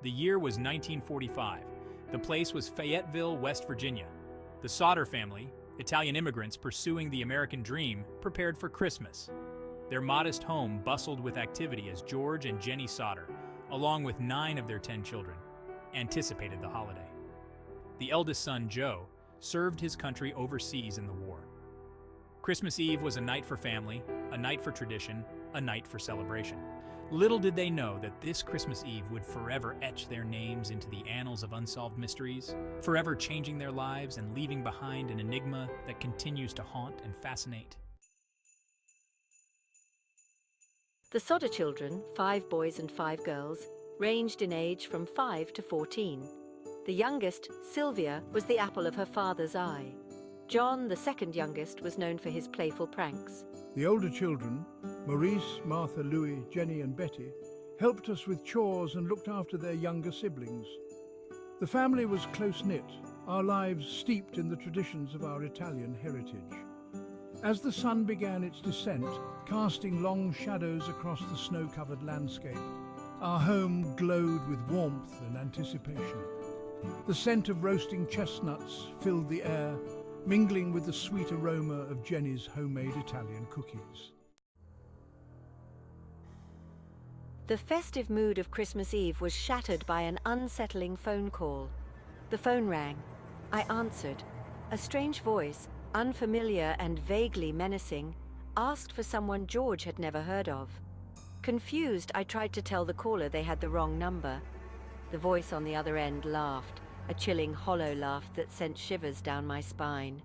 The year was 1945. The place was Fayetteville, West Virginia. The Sodder family, Italian immigrants pursuing the American dream, prepared for Christmas. Their modest home bustled with activity as George and Jenny Sodder, along with 9 of their 10 children, anticipated the holiday. The eldest son, Joe, served his country overseas in the war. Christmas Eve was a night for family, a night for tradition, a night for celebration. Little did they know that this Christmas Eve would forever etch their names into the annals of unsolved mysteries, forever changing their lives and leaving behind an enigma that continues to haunt and fascinate. The Sodder children, 5 boys and 5 girls, ranged in age from 5 to 14. The youngest, Sylvia, was the apple of her father's eye. John, the second youngest, was known for his playful pranks. The older children, Maurice, Martha, Louis, Jenny and Betty, helped us with chores and looked after their younger siblings. The family was close-knit, our lives steeped in the traditions of our Italian heritage. As the sun began its descent, casting long shadows across the snow-covered landscape, our home glowed with warmth and anticipation. The scent of roasting chestnuts filled the air, mingling with the sweet aroma of Jenny's homemade Italian cookies. The festive mood of Christmas Eve was shattered by an unsettling phone call. The phone rang. I answered. A strange voice, unfamiliar and vaguely menacing, asked for someone George had never heard of. Confused, I tried to tell the caller they had the wrong number. The voice on the other end laughed, a chilling, hollow laugh that sent shivers down my spine.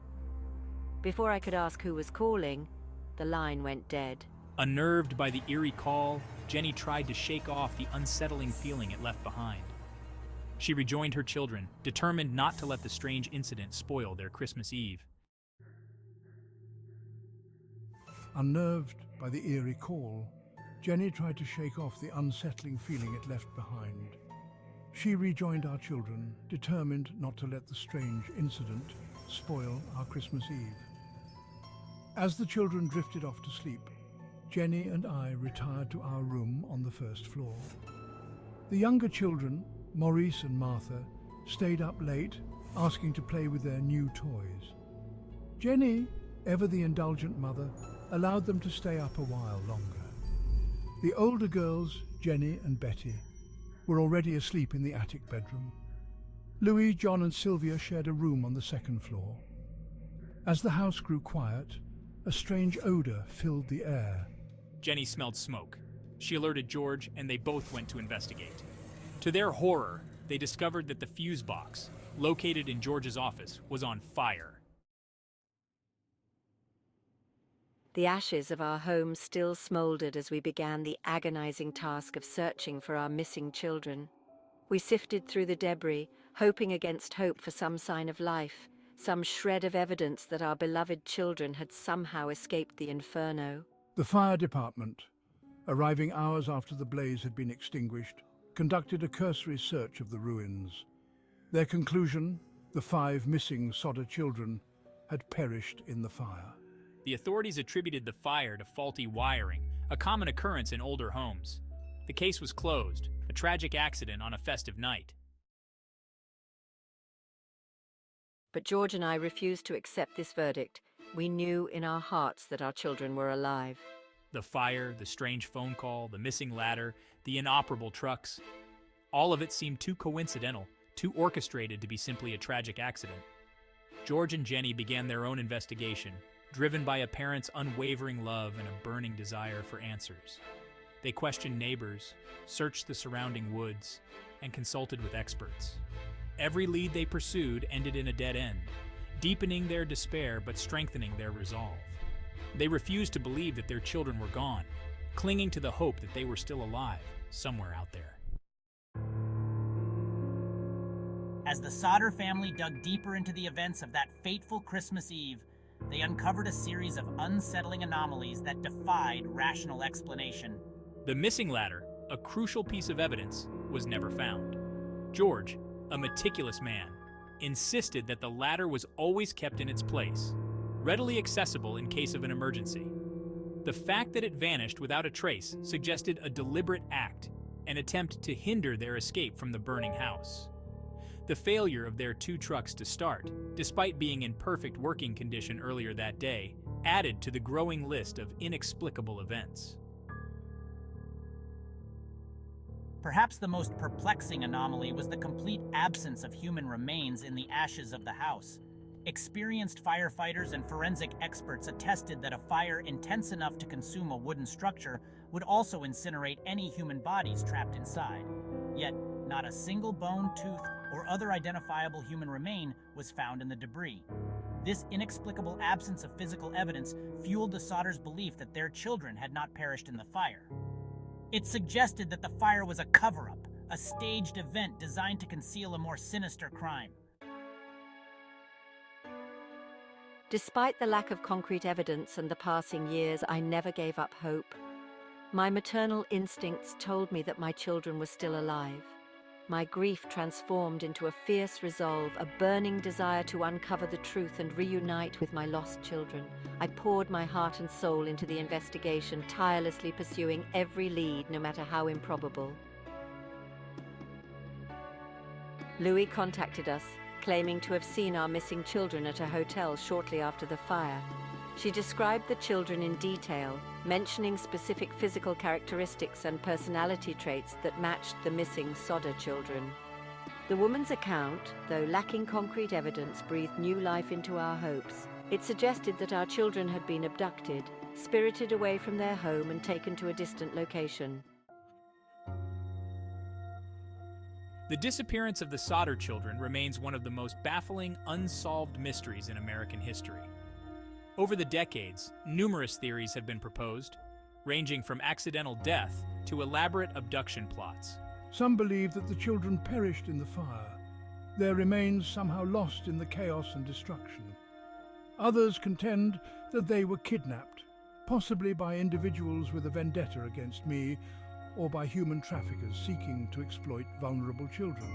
Before I could ask who was calling, the line went dead. Unnerved by the eerie call, Jenny tried to shake off the unsettling feeling it left behind. She rejoined her children, determined not to let the strange incident spoil their Christmas Eve. Unnerved by the eerie call, Jenny tried to shake off the unsettling feeling it left behind. She rejoined our children, determined not to let the strange incident spoil our Christmas Eve. As the children drifted off to sleep, Jenny and I retired to our room on the first floor. The younger children, Maurice and Martha, stayed up late, asking to play with their new toys. Jenny, ever the indulgent mother, allowed them to stay up a while longer. The older girls, Jenny and Betty, were already asleep in the attic bedroom. Louis, John and Sylvia shared a room on the second floor. As the house grew quiet, a strange odor filled the air. Jenny smelled smoke. She alerted George, and they both went to investigate. To their horror, they discovered that the fuse box, located in George's office, was on fire. The ashes of our home still smoldered as we began the agonizing task of searching for our missing children. We sifted through the debris, hoping against hope for some sign of life, some shred of evidence that our beloved children had somehow escaped the inferno. The fire department, arriving hours after the blaze had been extinguished, conducted a cursory search of the ruins. Their conclusion, the 5 missing Sodder children had perished in the fire. The authorities attributed the fire to faulty wiring, a common occurrence in older homes. The case was closed, a tragic accident on a festive night. But George and I refused to accept this verdict. We knew in our hearts that our children were alive. The fire, the strange phone call, the missing ladder, the inoperable trucks. All of it seemed too coincidental, too orchestrated to be simply a tragic accident. George and Jenny began their own investigation, driven by a parent's unwavering love and a burning desire for answers. They questioned neighbors, searched the surrounding woods, and consulted with experts. Every lead they pursued ended in a dead end, deepening their despair but strengthening their resolve. They refused to believe that their children were gone, clinging to the hope that they were still alive, somewhere out there. As the Sodder family dug deeper into the events of that fateful Christmas Eve, they uncovered a series of unsettling anomalies that defied rational explanation. The missing ladder, a crucial piece of evidence, was never found. George, a meticulous man, insisted that the ladder was always kept in its place, readily accessible in case of an emergency. The fact that it vanished without a trace suggested a deliberate act, an attempt to hinder their escape from the burning house. The failure of their 2 trucks to start, despite being in perfect working condition earlier that day, added to the growing list of inexplicable events. Perhaps the most perplexing anomaly was the complete absence of human remains in the ashes of the house. Experienced firefighters and forensic experts attested that a fire intense enough to consume a wooden structure would also incinerate any human bodies trapped inside. Yet, not a single bone, tooth, or other identifiable human remain was found in the debris. This inexplicable absence of physical evidence fueled the Sodders' belief that their children had not perished in the fire. It suggested that the fire was a cover-up, a staged event designed to conceal a more sinister crime. Despite the lack of concrete evidence and the passing years, I never gave up hope. My maternal instincts told me that my children were still alive. My grief transformed into a fierce resolve, a burning desire to uncover the truth and reunite with my lost children. I poured my heart and soul into the investigation, tirelessly pursuing every lead, no matter how improbable. Louis contacted us, claiming to have seen our missing children at a hotel shortly after the fire. She described the children in detail, mentioning specific physical characteristics and personality traits that matched the missing Sodder children. The woman's account, though lacking concrete evidence, breathed new life into our hopes. It suggested that our children had been abducted, spirited away from their home and taken to a distant location. The disappearance of the Sodder children remains one of the most baffling, unsolved mysteries in American history. Over the decades, numerous theories have been proposed, ranging from accidental death to elaborate abduction plots. Some believe that the children perished in the fire, their remains somehow lost in the chaos and destruction. Others contend that they were kidnapped, possibly by individuals with a vendetta against me, or by human traffickers seeking to exploit vulnerable children.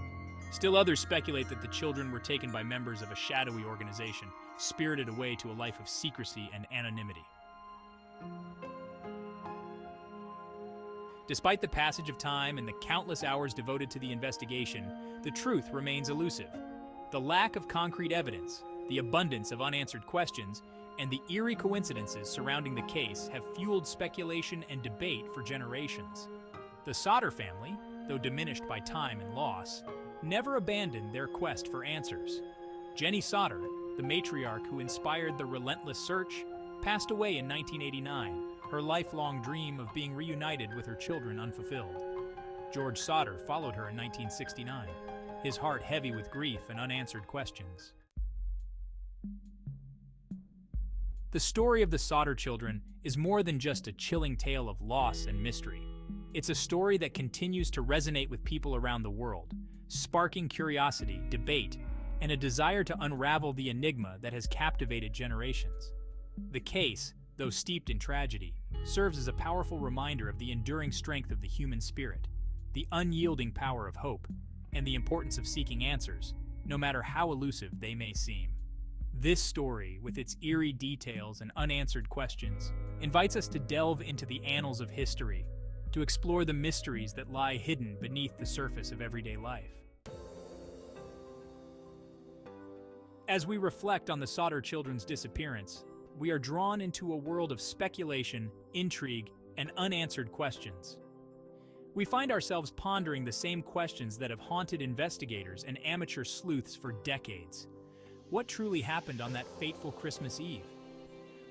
Still others speculate that the children were taken by members of a shadowy organization, spirited away to a life of secrecy and anonymity. Despite the passage of time and the countless hours devoted to the investigation, the truth remains elusive. The lack of concrete evidence, the abundance of unanswered questions, and the eerie coincidences surrounding the case have fueled speculation and debate for generations. The Sodder family, though diminished by time and loss, never abandoned their quest for answers. Jenny Sodder, the matriarch who inspired the relentless search, passed away in 1989, her lifelong dream of being reunited with her children unfulfilled. George Sodder followed her in 1969, his heart heavy with grief and unanswered questions. The story of the Sodder children is more than just a chilling tale of loss and mystery. It's a story that continues to resonate with people around the world, sparking curiosity, debate, and a desire to unravel the enigma that has captivated generations. The case, though steeped in tragedy, serves as a powerful reminder of the enduring strength of the human spirit, the unyielding power of hope, and the importance of seeking answers, no matter how elusive they may seem. This story, with its eerie details and unanswered questions, invites us to delve into the annals of history, to explore the mysteries that lie hidden beneath the surface of everyday life. As we reflect on the Sodder children's disappearance, we are drawn into a world of speculation, intrigue, and unanswered questions. We find ourselves pondering the same questions that have haunted investigators and amateur sleuths for decades. What truly happened on that fateful Christmas Eve?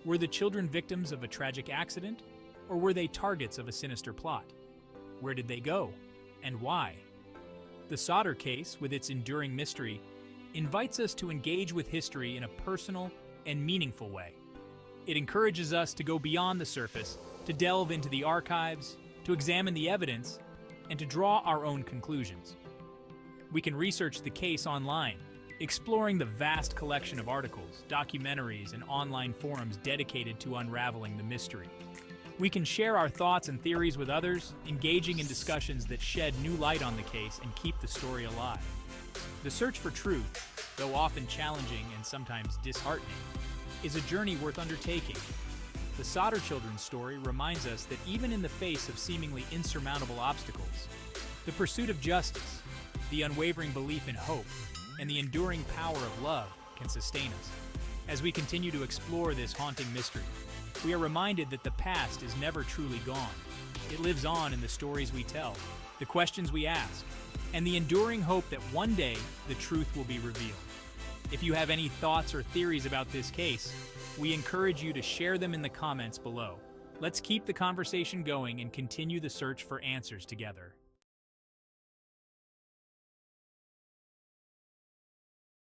Were the children victims of a tragic accident, or were they targets of a sinister plot? Where did they go, and why? The Sodder case, with its enduring mystery, invites us to engage with history in a personal and meaningful way. It encourages us to go beyond the surface, to delve into the archives, to examine the evidence, and to draw our own conclusions. We can research the case online, exploring the vast collection of articles, documentaries, and online forums dedicated to unraveling the mystery. We can share our thoughts and theories with others, engaging in discussions that shed new light on the case and keep the story alive. The search for truth, though often challenging and sometimes disheartening, is a journey worth undertaking. The Sodder children's story reminds us that even in the face of seemingly insurmountable obstacles, the pursuit of justice, the unwavering belief in hope, and the enduring power of love can sustain us. As we continue to explore this haunting mystery, we are reminded that the past is never truly gone. It lives on in the stories we tell, the questions we ask, and the enduring hope that one day the truth will be revealed. If you have any thoughts or theories about this case, we encourage you to share them in the comments below. Let's keep the conversation going and continue the search for answers together.